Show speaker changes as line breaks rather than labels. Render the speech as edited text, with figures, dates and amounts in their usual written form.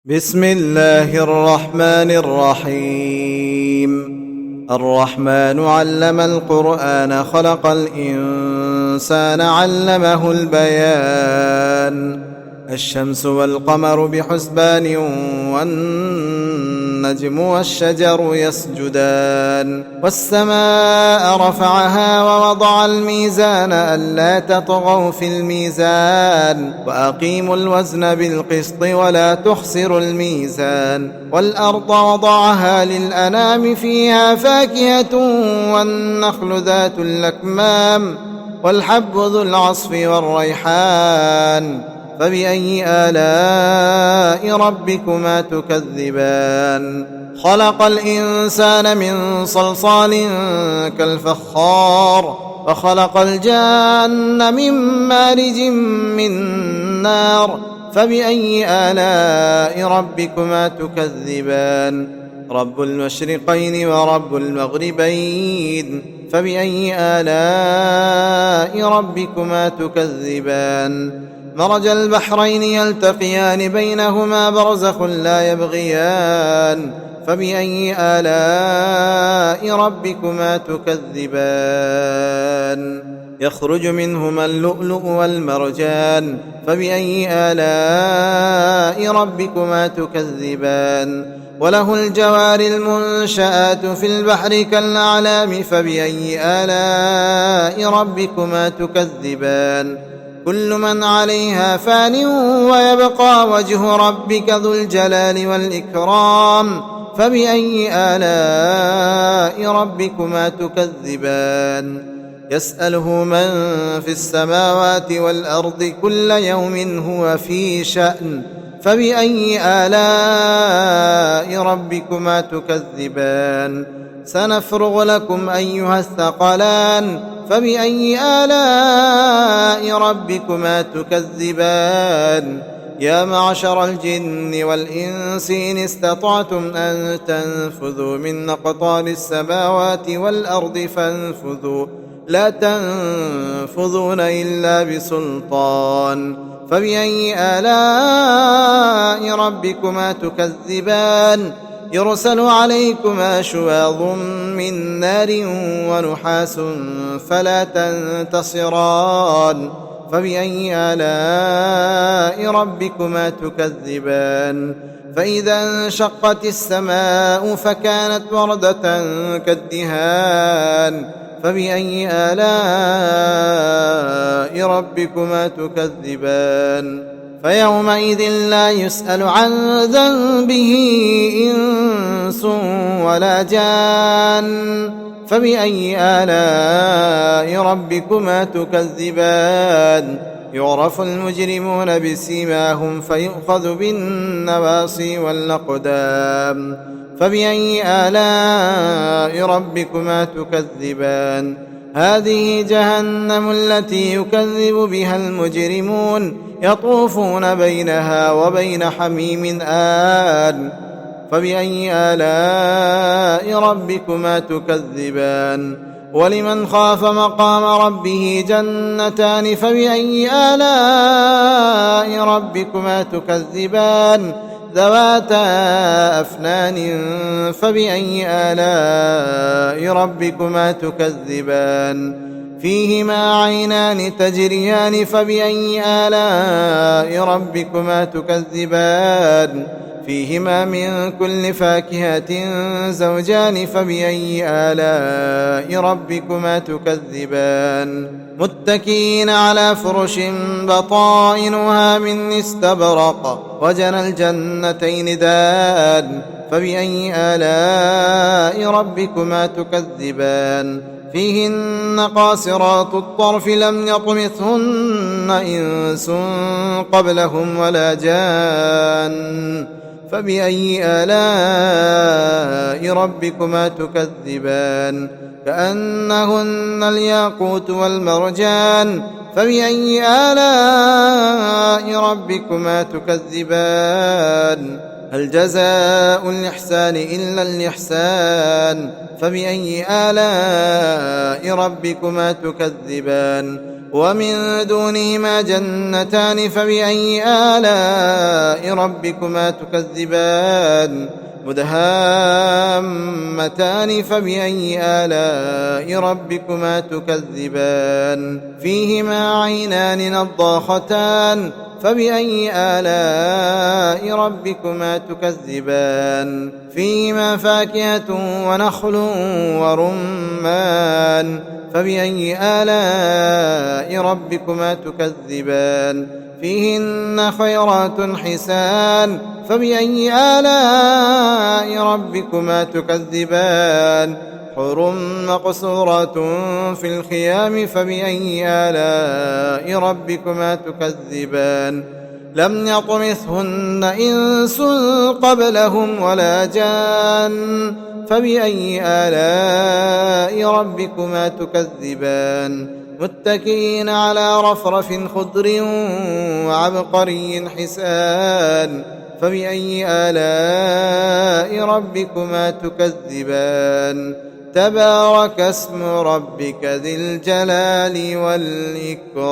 بسم الله الرحمن الرحيم. الرحمن علم القرآن خلق الإنسان علمه البيان. الشمس والقمر بحسبان والنجم والشجر يسجدان والسماء رفعها ووضع الميزان ألا تطغوا في الميزان وأقيموا الوزن بالقسط ولا تخسروا الميزان والأرض وضعها للأنام فيها فاكهة والنخل ذات الأكمام والحب ذو العصف والريحان فبأي آلاء ربكما تكذبان. خلق الإنسان من صلصال كالفخار وخلق الجان من مارج من نار فبأي آلاء ربكما تكذبان. رب المشرقين ورب المغربين فبأي آلاء ربكما تكذبان. مرج البحرين يلتقيان بينهما برزخ لا يبغيان فبأي آلاء ربكما تكذبان. يخرج منهما اللؤلؤ والمرجان فبأي آلاء ربكما تكذبان. وله الجوار المنشآت في البحر كالأعلام فبأي آلاء ربكما تكذبان. كل من عليها فان ويبقى وجه ربك ذو الجلال والإكرام فبأي آلاء ربكما تكذبان. يسأله من في السماوات والأرض كل يوم هو في شأن فبأي آلاء ربكما تكذبان. سنفرغ لكم أيها الثقلان فبأي آلاء ربكما تكذبان. يا معشر الجن والإنس إن استطعتم أن تنفذوا من أقطار السماوات والأرض فانفذوا لا تنفذون إلا بسلطان فبأي آلاء ربكما تكذبان. يرسل عليكما شواظ من نار ونحاس فلا تنتصران فبأي آلاء ربكما تكذبان. فإذا انشقت السماء فكانت وردة كالدهان فبأي آلاء ربكما تكذبان. فيومئذ لا يسأل عن ذنبه إنس ولا جان فبأي آلاء ربكما تكذبان. يعرف المجرمون بسيماهم فيؤخذ بالنواصي والأقدام فبأي آلاء ربكما تكذبان. هذه جهنم التي يكذب بها المجرمون يطوفون بينها وبين حميم آن فبأي آلاء ربكما تكذبان. ولمن خاف مقام ربه جنتان فبأي آلاء ربكما تكذبان. ذواتا أفنان فبأي آلاء ربكما تكذبان. فيهما عينان تجريان فبأي آلاء ربكما تكذبان. فيهما من كل فاكهة زوجان فبأي آلاء ربكما تكذبان. متكئين على فرش بطائنها من استبرق وجنى الجنتين دان فبأي آلاء ربكما تكذبان. فيهن قاصرات الطرف لم يطمثهن إنس قبلهم ولا جان فبأي آلاء ربكما تكذبان. كأنهن الياقوت والمرجان فبأي آلاء ربكما تكذبان. هل جزاء الإحسان إلا الإحسان فبأي آلاء ربكما تكذبان. ومن دونهما جنتان فبأي آلاء ربكما تكذبان مدهامتان فبأي آلاء ربكما تكذبان فيهما عينان نضاختان فبأي آلاء ربكما تكذبان فيهما فاكهة ونخل ورمان فبأي آلاء ربكما تكذبان فيهن خيرات حسان فبأي آلاء ربكما تكذبان حور مقصورات في الخيام فبأي آلاء ربكما تكذبان لم يطمثهن إنس قبلهم ولا جان فبأي آلاء ربكما تكذبان متكئين على رفرف خضر وعبقري حسان فبأي آلاء ربكما تكذبان تبارك اسم ربك ذي الجلال والإكرام.